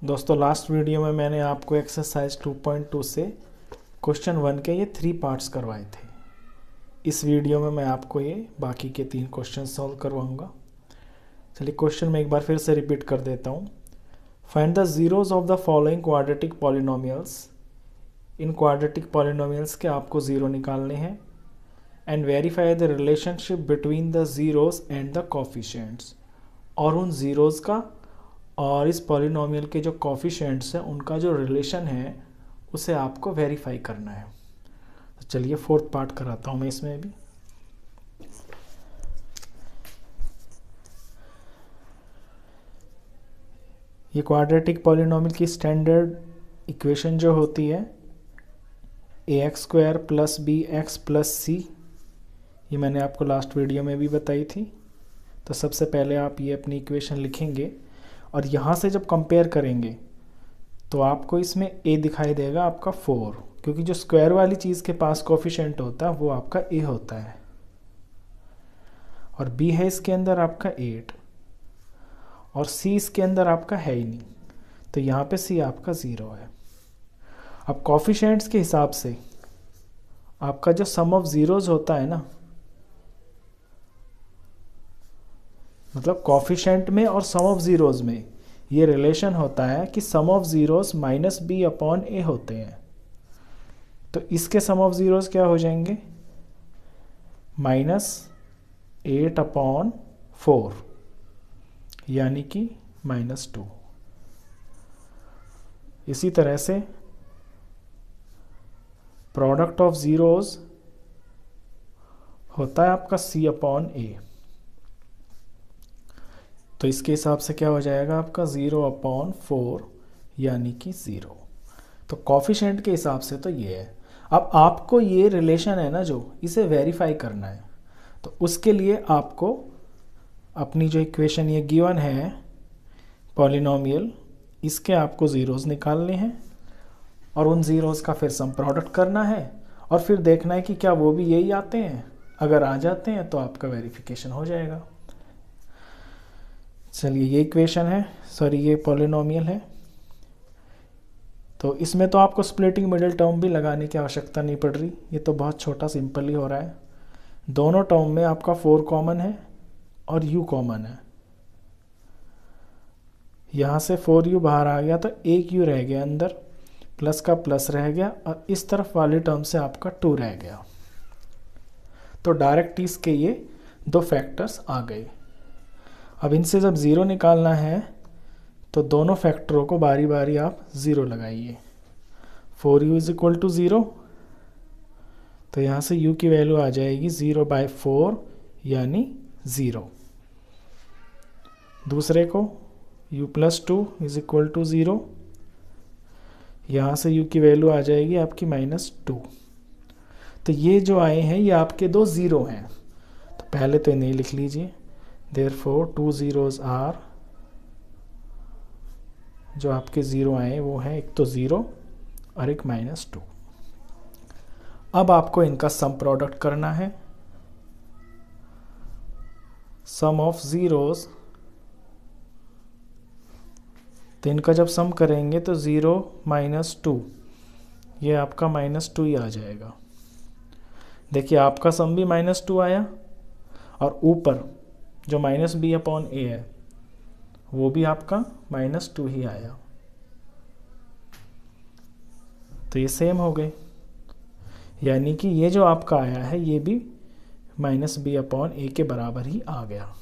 दोस्तों last video में मैंने आपको एक्सरसाइज 2.2 से क्वेश्चन 1 के ये 3 पार्ट्स करवाए थे। इस वीडियो में मैं आपको ये बाकी के 3 क्वेश्चन सॉल्व करवाऊंगा। चलिए क्वेश्चन में एक बार फिर से रिपीट कर देता हूँ। Find the zeros of the following quadratic polynomials. In quadratic polynomials के आपको ज़ीरो निकालने हैं and verify the relationship between the zeros and the coefficients. और उन ज़ीरोज़ का और इस पॉलिनोमियल के जो कोफिशिएंट्स हैं उनका जो रिलेशन है उसे आपको वेरीफाई करना है। तो चलिए फोर्थ पार्ट कराता हूँ मैं इसमें भी। ये क्वाड्रेटिक पॉलिनोमियल की स्टैंडर्ड इक्वेशन जो होती है ax² + bx + c, ये मैंने आपको लास्ट वीडियो में भी बताई थी। तो सबसे पहले आप ये अपनी इक्वेशन लिखेंगे और यहाँ से जब कंपेयर करेंगे तो आपको इसमें a दिखाई देगा आपका 4, क्योंकि जो स्क्वायर वाली चीज़ के पास कोफिशिएंट होता है वो आपका a होता है, और b है इसके अंदर आपका 8 और c इसके अंदर आपका है ही नहीं, तो यहाँ पे c आपका 0 है। अब कोफिशिएंट्स के हिसाब से आपका जो सम ऑफ ज़ीरोज़ होता है ना, मतलब कोफिशिएंट में और सम ऑफ ज़ीरोज़ में ये रिलेशन होता है कि सम ऑफ ज़ीरोज़ -b/a होते हैं। तो इसके सम ऑफ ज़ीरोज़ क्या हो जाएंगे? -8/4 यानी कि -2। इसी तरह से प्रोडक्ट ऑफ ज़ीरोज़ होता है आपका c/a। तो इसके हिसाब से क्या हो जाएगा आपका 0/4 यानी कि 0। तो कोफिशिएंट के हिसाब से तो ये है। अब आपको ये रिलेशन है ना जो, इसे वेरीफाई करना है। तो उसके लिए आपको अपनी जो इक्वेशन ये गिवन है पॉलिनोमियल, इसके आपको ज़ीरोज़ निकालने हैं और उन ज़ीरोज़ का फिर सम प्रोडक्ट करना है और फिर देखना है कि क्या वो भी यही आते हैं। अगर आ जाते हैं तो आपका वेरिफिकेशन हो जाएगा। चलिए ये इक्वेशन है, सॉरी ये पॉलिनोमियल है। तो इसमें तो आपको स्प्लिटिंग मिडिल टर्म भी लगाने की आवश्यकता नहीं पड़ रही, ये तो बहुत छोटा सिंपल ही हो रहा है। दोनों टर्म में आपका 4 कॉमन है और u कॉमन है। यहाँ से 4u बाहर आ गया तो एक u रह गया अंदर, प्लस का प्लस रह गया और इस तरफ वाली टर्म से आपका 2 रह गया। तो डायरेक्ट इसके ये दो फैक्टर्स आ गए। अब इनसे जब ज़ीरो निकालना है तो दोनों फैक्टरों को बारी बारी आप ज़ीरो लगाइए। 4u = 0, तो यहाँ से u की वैल्यू आ जाएगी 0/4 यानी 0। दूसरे को u + 2 = 0, यहाँ से u की वैल्यू आ जाएगी आपकी -2। तो ये जो आए हैं ये आपके दो ज़ीरो हैं, तो पहले तो इन्हें लिख लीजिए। Therefore 2 zeros are, जो आपके ज़ीरो आए वो हैं एक तो 0 और एक -2। अब आपको इनका सम प्रोडक्ट करना है। सम ऑफ ज़ीरोज़, तो इनका जब सम करेंगे तो 0 -2, ये आपका -2 ही आ जाएगा। देखिए आपका सम भी -2 आया और ऊपर जो -b/a है वो भी आपका -2 ही आया, तो ये सेम हो गए। यानी कि ये जो आपका आया है ये भी -b/a के बराबर ही आ गया,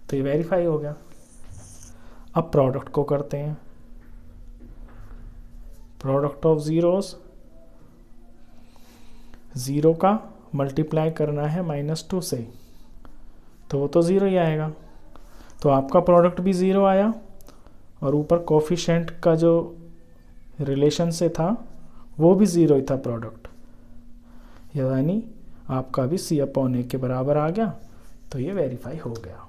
तो ये वेरीफाई हो गया। अब प्रोडक्ट को करते हैं। प्रोडक्ट ऑफ ज़ीरोज़, 0 का मल्टीप्लाई करना है -2 से, तो वो तो 0 ही आएगा। तो आपका प्रोडक्ट भी 0 आया और ऊपर कोफिशिएंट का जो रिलेशन से था वो भी 0 ही था प्रोडक्ट, यानी आपका भी c/a के बराबर आ गया, तो ये वेरीफाई हो गया।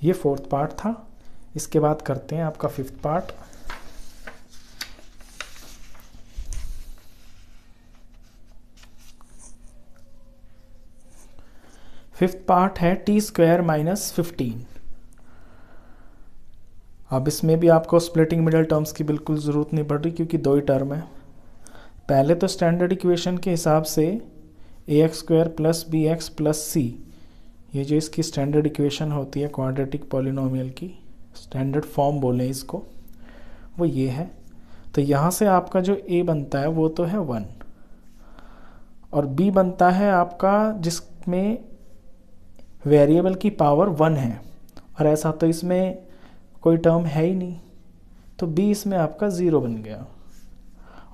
ये फोर्थ पार्ट था। इसके बाद करते हैं आपका फिफ्थ पार्ट। फिफ्थ पार्ट है t² - 15। अब इसमें भी आपको स्प्लिटिंग मिडल टर्म्स की बिल्कुल ज़रूरत नहीं पड़ रही क्योंकि दो ही टर्म है। पहले तो स्टैंडर्ड इक्वेशन के हिसाब से ax² + bx + c, ये जो इसकी स्टैंडर्ड इक्वेशन होती है क्वाड्रेटिक पॉलिनोमियल की, स्टैंडर्ड फॉर्म बोलें इसको, वो ये है। तो यहाँ से आपका जो a बनता है वो तो है 1 और b बनता है आपका जिसमें वेरिएबल की पावर 1 है, और ऐसा तो इसमें कोई टर्म है ही नहीं, तो b इसमें आपका 0 बन गया।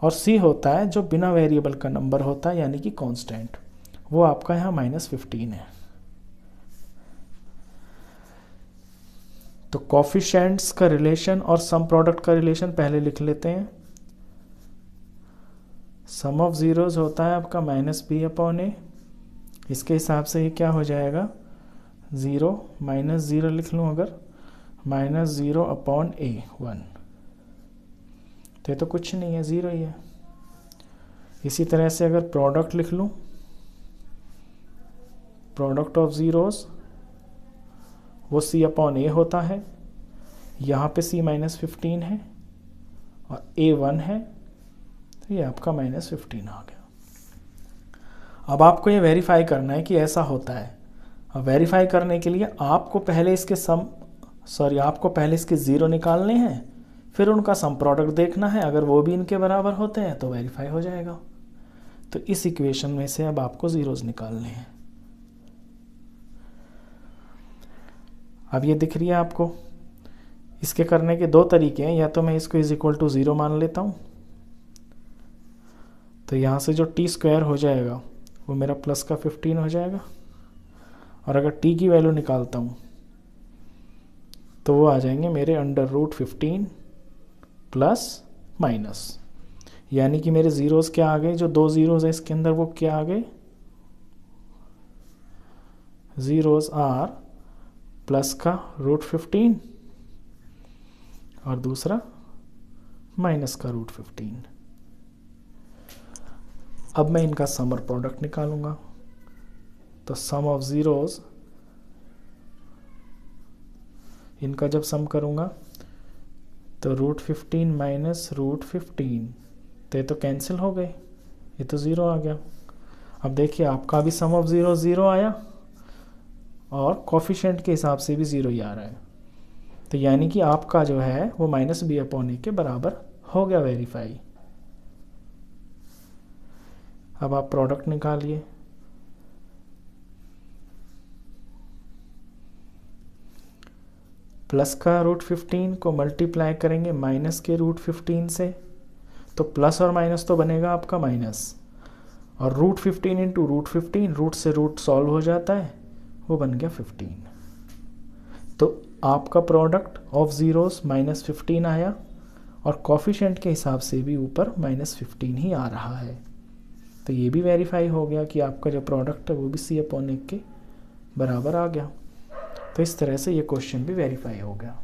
और c होता है जो बिना वेरिएबल का नंबर होता है यानी कि कांस्टेंट, वो आपका यहाँ -15 है। तो कोफिशिएंट्स का रिलेशन और सम प्रोडक्ट का रिलेशन पहले लिख लेते हैं। सम ऑफ ज़ीरोज़ होता है आपका -b/a, इसके हिसाब से ये क्या हो जाएगा 0 -0 लिख लूँ अगर, -0/a 1, तो ये तो कुछ नहीं है, 0 ही है। इसी तरह से अगर प्रोडक्ट लिख लूँ, प्रोडक्ट ऑफ ज़ीरोज़ वो c/a होता है, यहाँ पे c -15 है और a 1 है, तो ये आपका -15 आ गया। अब आपको ये वेरीफाई करना है कि ऐसा होता है। अब वेरीफाई करने के लिए आपको पहले इसके आपको पहले इसके ज़ीरो निकालने हैं, फिर उनका सम प्रोडक्ट देखना है, अगर वो भी इनके बराबर होते हैं तो वेरीफाई हो जाएगा। तो इस इक्वेशन में से अब आपको ज़ीरोज़ निकालने हैं। अब ये दिख रही है आपको, इसके करने के दो तरीके हैं, या तो मैं इसको = 0 मान लेता हूँ, तो यहाँ से जो t² हो जाएगा वो मेरा प्लस का 15 हो जाएगा, और अगर t की वैल्यू निकालता हूँ तो वो आ जाएंगे मेरे √15 प्लस माइनस, यानी कि मेरे ज़ीरोज़ क्या आ गए, जो दो ज़ीरोज़ है इसके अंदर वो क्या आ गए, ज़ीरोज़ आर प्लस का √15 और दूसरा माइनस का √15। अब मैं इनका समर प्रोडक्ट निकालूंगा, तो सम ऑफ ज़ीरोज़, इनका जब सम करूंगा तो √15 माइनस √15, तो ये तो कैंसिल हो गए, ये तो 0 आ गया। अब देखिए आपका भी सम ऑफ ज़ीरो 0 आया और कोफिशिएंट के हिसाब से भी 0 ही आ रहा है, तो यानी कि आपका जो है वो -b/a के बराबर हो गया वेरीफाई। अब आप प्रोडक्ट निकालिए, प्लस का √15 को मल्टीप्लाई करेंगे माइनस के √15 से, तो प्लस और माइनस तो बनेगा आपका माइनस, और √15 इंटू √15, रूट से रूट सॉल्व हो जाता है, वो बन गया 15। तो आपका प्रोडक्ट ऑफ ज़ीरोज़ -15 आया, और कोफिशिएंट के हिसाब से भी ऊपर -15 ही आ रहा है, तो ये भी वेरीफाई हो गया कि आपका जो प्रोडक्ट है वो भी c/a के बराबर आ गया। तो इस तरह से ये क्वेश्चन भी वेरीफाई हो गया।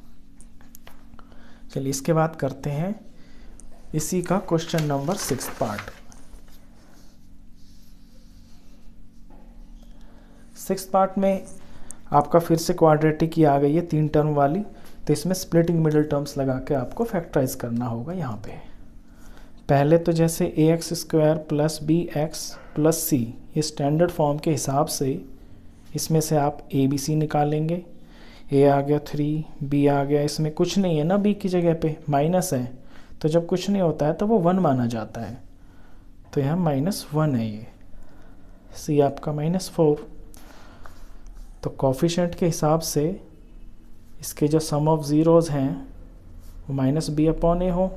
चलिए इसके बाद करते हैं इसी का क्वेश्चन नंबर 6 पार्ट। 6 पार्ट में आपका फिर से क्वाड्रेटिक ही आ गई है 3 टर्म वाली, तो इसमें स्प्लिटिंग मिडल टर्म्स लगा के आपको फैक्टराइज करना होगा। यहाँ पे पहले तो जैसे ax² + bx + c, ये स्टैंडर्ड फॉर्म के हिसाब से इसमें से आप a b c निकालेंगे। a आ गया 3, b आ गया, इसमें कुछ नहीं है ना, b की जगह पे माइनस है, तो जब कुछ नहीं होता है तो वो 1 माना जाता है, तो यहाँ -1 है ये। c आपका -4, तो कोफिशिएंट के हिसाब से इसके जो सम ऑफ ज़ीरोज़ हैं वो -b/a हो,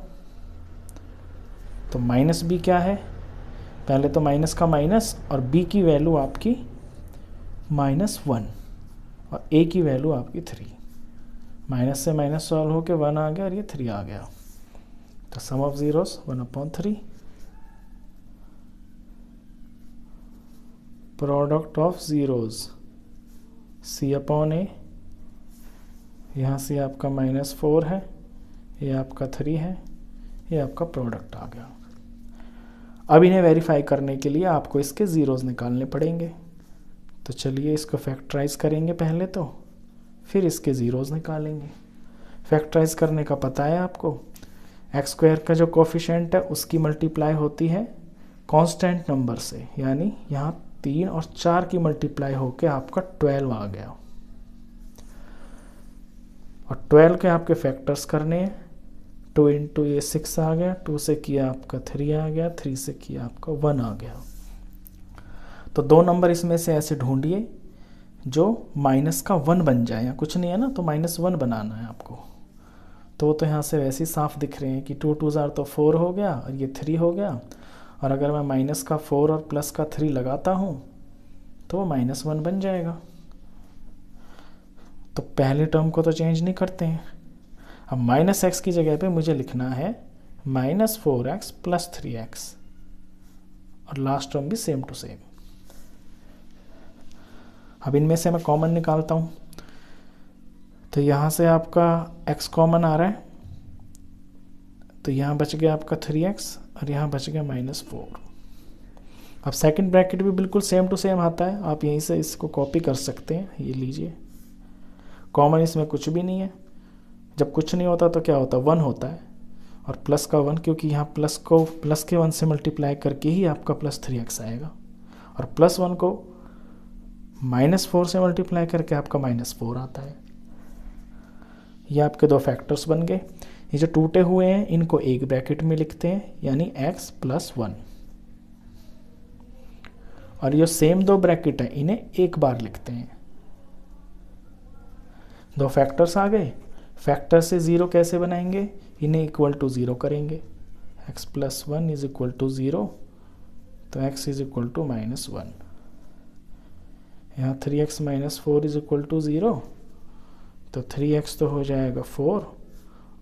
तो -b क्या है, पहले तो माइनस का माइनस, और b की वैल्यू आपकी -1 और a की वैल्यू आपकी 3, माइनस से माइनस सॉल्व होके 1 आ गया और ये 3 आ गया, तो sum of zeros 1/3, product of zeros c/a, यहाँ से आपका -4 है, ये आपका 3 है, ये आपका प्रोडक्ट आ गया। अब इन्हें वेरीफाई करने के लिए आपको इसके ज़ीरोज़ निकालने पड़ेंगे, तो चलिए इसको फैक्टराइज करेंगे पहले तो, फिर इसके ज़ीरोज़ निकालेंगे। फैक्टराइज करने का पता है आपको, एक्स स्क्वायर का जो कोफिशिएंट है उसकी मल्टीप्लाई होती है कांस्टेंट नंबर से, यानी यहाँ 3 और 4 की मल्टीप्लाई होके आपका 12 आ गया। और 12 के आपके फैक्टर्स करने हैं, 2 इंटू ये 6 आ गया, 2 से किया आपका 3 आ गया, 3 से किया आपका 1 आ गया। तो 2 नंबर इसमें से ऐसे ढूंढिए जो माइनस का 1 बन जाए, या कुछ नहीं है ना तो -1 बनाना है आपको। तो यहाँ से वैसे ही साफ दिख रहे हैं कि 2 2 ज़ार तो 4 हो गया और ये 3 हो गया, और अगर मैं माइनस का 4 और प्लस का 3 लगाता हूँ तो वो -1 बन जाएगा। तो पहले टर्म को तो चेंज नहीं करते हैं। अब -x की जगह पे मुझे लिखना है -4x + 3x, और लास्ट टर्म भी सेम टू सेम। अब इनमें से मैं कॉमन निकालता हूँ, तो यहाँ से आपका x कॉमन आ रहा है, तो यहाँ बच गया आपका 3x और यहाँ बच गया -4। अब सेकंड ब्रैकेट भी बिल्कुल सेम टू सेम आता है, आप यहीं से इसको कॉपी कर सकते हैं। ये लीजिए, कॉमन इसमें कुछ भी नहीं है। जब कुछ नहीं होता तो क्या होता है, 1 होता है, और प्लस का 1, क्योंकि यहाँ प्लस को प्लस के 1 से मल्टीप्लाई करके ही आपका +3x आएगा, और +1 को -4 से मल्टीप्लाई करके आपका -4 आता है। ये आपके 2 फैक्टर्स बन गए। ये जो टूटे हुए हैं इनको एक ब्रैकेट में लिखते हैं, यानी x + 1, और ये सेम 2 ब्रैकेट है इन्हें एक बार लिखते हैं। 2 फैक्टर्स आ गए। फैक्टर से 0 कैसे बनाएंगे, इन्हें इक्वल टू 0 करेंगे। x + 1 = 0, तो x = -1। यहाँ 3x - 4 = 0, तो 3x तो हो जाएगा 4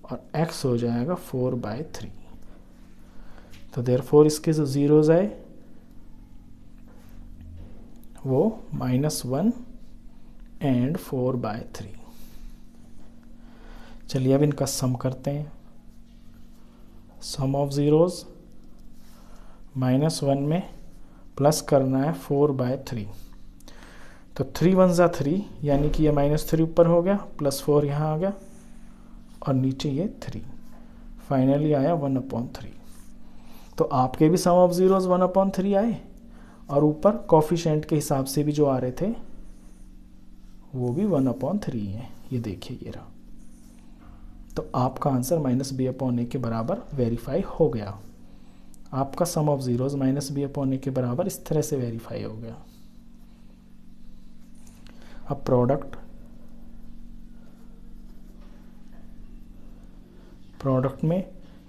और x हो जाएगा 4/3। तो देयरफॉर इसके जो ज़ीरोज़ आए वो -1 एंड 4/3। चलिए अब इनका सम करते हैं। सम ऑफ ज़ीरोज़, -1 में प्लस करना है 4/3, तो 3 1 ज़ा 3, यानी कि ये -3 ऊपर हो गया, +4 यहाँ आ गया, और नीचे ये 3, फाइनली आया 1/3। तो आपके भी सम ऑफ ज़ीरोज़ 1/3 आए, और ऊपर कोफिशिएंट के हिसाब से भी जो आ रहे थे वो भी 1/3 है। ये देखिए ये रहा। तो आपका आंसर -b/a के बराबर वेरीफाई हो गया। आपका सम ऑफ ज़ीरोज़ -b/a के बराबर इस तरह से वेरीफाई हो गया। अब प्रोडक्ट में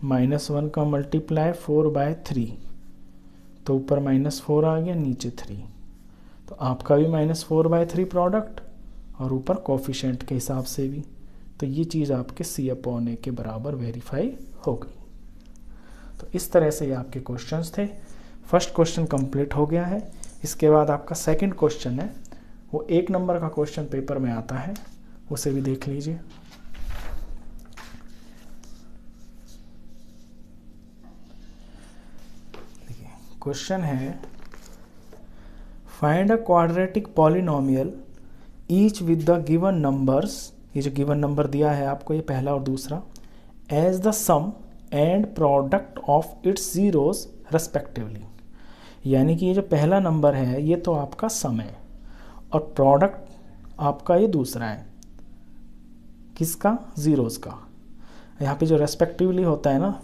-1 का मल्टीप्लाई 4/3, तो ऊपर -4 आ गया, नीचे 3, तो आपका भी -4/3 प्रोडक्ट, और ऊपर कोफिशिएंट के हिसाब से भी। तो ये चीज़ आपके c/a के बराबर वेरीफाई हो गई। तो इस तरह से ये आपके क्वेश्चंस थे। फर्स्ट क्वेश्चन कंप्लीट हो गया है। इसके बाद आपका सेकंड क्वेश्चन है, वो 1 नंबर का क्वेश्चन पेपर में आता है, उसे भी देख लीजिए। देखिए क्वेश्चन है, find a quadratic polynomial each with the given numbers. ये जो गिवन नंबर दिया है आपको, ये पहला और दूसरा, as the sum and product of its zeros respectively. यानी कि ये जो पहला नंबर है ये तो आपका सम है, और प्रोडक्ट आपका ये दूसरा है, किसका, ज़ीरोज़ का। यहाँ पे जो रेस्पेक्टिवली होता है ना,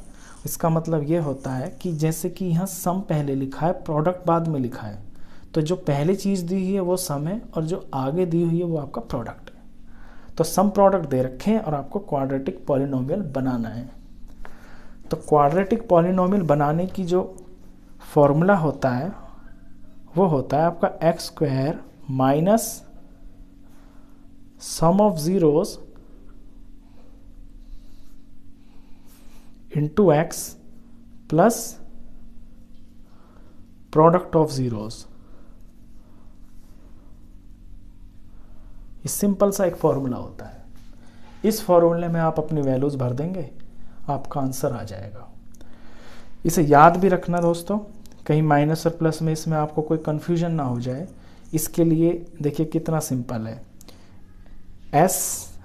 इसका मतलब ये होता है कि जैसे कि यहाँ सम पहले लिखा है, प्रोडक्ट बाद में लिखा है, तो जो पहले चीज़ दी हुई है वो सम है, और जो आगे दी हुई है वो आपका प्रोडक्ट है। तो सम प्रोडक्ट दे रखे हैं और आपको क्वाड्रेटिक पॉलिनोमियल बनाना है। तो क्वाड्रेटिक पॉलिनोमियल बनाने की जो फॉर्मूला होता है वो होता है आपका x² minus sum of zeros into x plus product of zeros. ये सिंपल सा एक फॉर्मूला होता है। इस फॉर्मूले में आप अपनी वैल्यूज़ भर देंगे, आपका आंसर आ जाएगा। इसे याद भी रखना दोस्तों, कहीं माइनस और प्लस में इसमें आपको कोई कन्फ्यूजन ना हो जाए। इसके लिए देखिए कितना सिंपल है,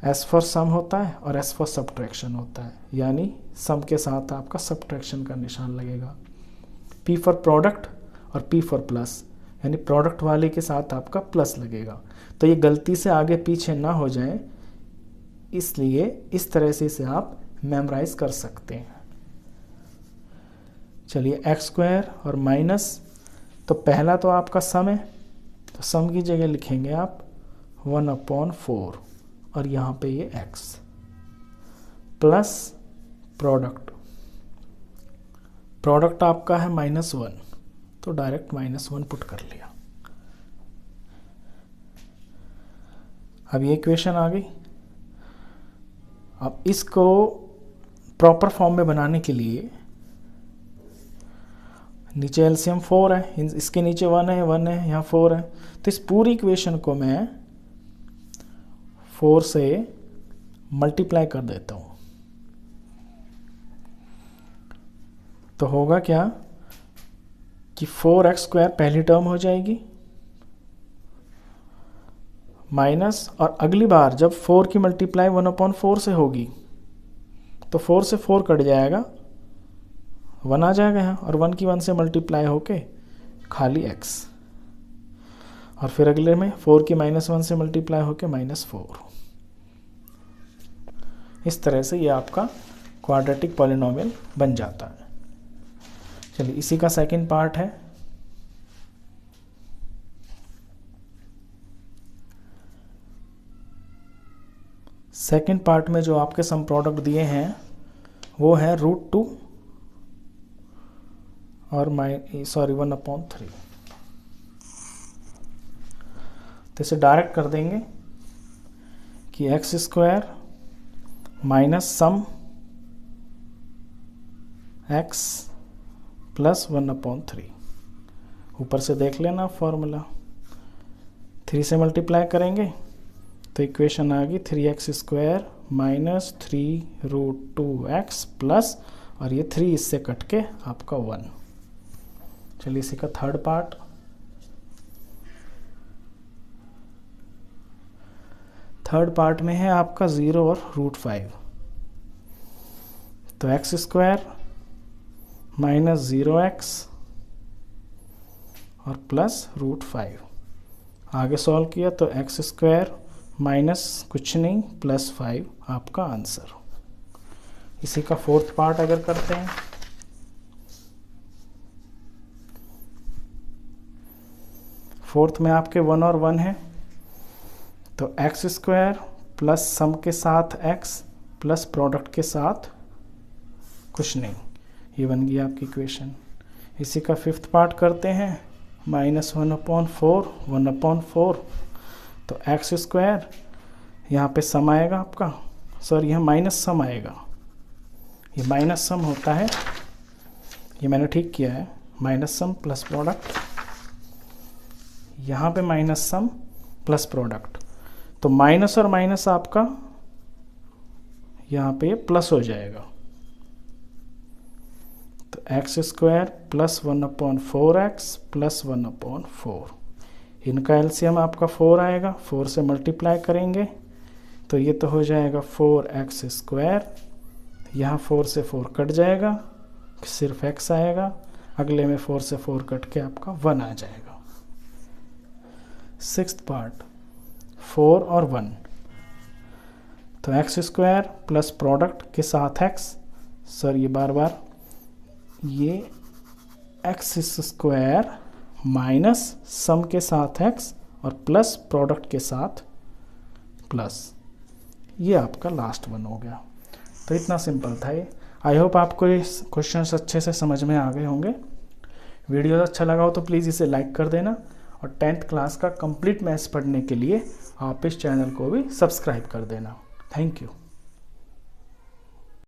एस फॉर सम होता है और एस फॉर सब्ट्रैक्शन होता है, यानी सम के साथ आपका सब्ट्रैक्शन का निशान लगेगा। पी फॉर प्रोडक्ट और पी फॉर प्लस, यानी प्रोडक्ट वाले के साथ आपका प्लस लगेगा। तो ये गलती से आगे पीछे ना हो जाए, इसलिए इस तरह से इसे आप मेमोराइज कर सकते हैं। चलिए एक्स स्क्वायर और माइनस, तो पहला तो आपका सम है, तो सम की जगह लिखेंगे आप 1/4 और यहाँ पे ये x प्लस प्रोडक्ट आपका है -1, तो डायरेक्ट -1 पुट कर लिया। अब ये इक्वेशन आ गई। अब इसको प्रॉपर फॉर्म में बनाने के लिए नीचे एलसीएम 4 है, इसके नीचे 1 है, यहाँ 4 है, तो इस पूरी इक्वेशन को मैं 4 से मल्टीप्लाई कर देता हूँ। तो होगा क्या कि 4x² पहली टर्म हो जाएगी माइनस, और अगली बार जब 4 की मल्टीप्लाई 1/4 से होगी तो 4 से 4 कट जाएगा, 1 आ जाएगा यहाँ, और 1 की 1 से मल्टीप्लाई होके खाली x, और फिर अगले में 4 की -1 से मल्टीप्लाई होके -4। इस तरह से ये आपका क्वाड्रेटिक पॉलिनोमियल बन जाता है। चलिए इसी का सेकंड पार्ट है। सेकंड पार्ट में जो आपके सम प्रोडक्ट दिए हैं वो है √2 और 1/3। तो इसे डायरेक्ट कर देंगे कि x² minus sum x plus 1/3। ऊपर से देख लेना फॉर्मूला, 3 से मल्टीप्लाई करेंगे तो इक्वेशन आ गई 3x² माइनस 3√2x प्लस, और ये 3 इससे कट के आपका 1। चलिए इसी का थर्ड पार्ट। थर्ड पार्ट में है आपका 0 और √5। तो x² माइनस 0x और प्लस √5। आगे सॉल्व किया तो x² माइनस कुछ नहीं प्लस 5 आपका आंसर। इसी का फोर्थ पार्ट अगर करते हैं, फोर्थ में आपके 1 और 1 है, तो x² प्लस सम के साथ x प्लस प्रोडक्ट के साथ कुछ नहीं, ये बन गई आपकी इक्वेशन। इसी का फिफ्थ पार्ट करते हैं, -1/4 1/4, तो x² यहाँ पे सम आएगा आपका, सॉरी यहाँ माइनस सम आएगा, ये माइनस सम होता है, ये मैंने ठीक किया है, माइनस सम प्लस प्रोडक्ट, यहाँ पे माइनस सम प्लस प्रोडक्ट, तो माइनस और माइनस आपका यहाँ पे प्लस हो जाएगा, तो x² प्लस 1/4x प्लस 1/4, इनका एलसीएम आपका 4 आएगा, 4 से मल्टीप्लाई करेंगे तो ये तो हो जाएगा 4x², यहाँ 4 से 4 कट जाएगा, सिर्फ x आएगा, अगले में 4 से 4 कट के आपका 1 आ जाएगा। सिक्स्थ पार्ट 4 और 1, तो x² प्लस प्रोडक्ट के साथ x, सर ये बार बार ये x² माइनस सम के साथ x और प्लस प्रोडक्ट के साथ प्लस, ये आपका लास्ट वन हो गया। तो इतना सिंपल था ये। आई होप आपको ये क्वेश्चंस अच्छे से समझ में आ गए होंगे। वीडियो अच्छा लगा हो तो प्लीज़ इसे लाइक कर देना, और 10th क्लास का कंप्लीट मैथ्स पढ़ने के लिए आप इस चैनल को भी सब्सक्राइब कर देना। Thank you.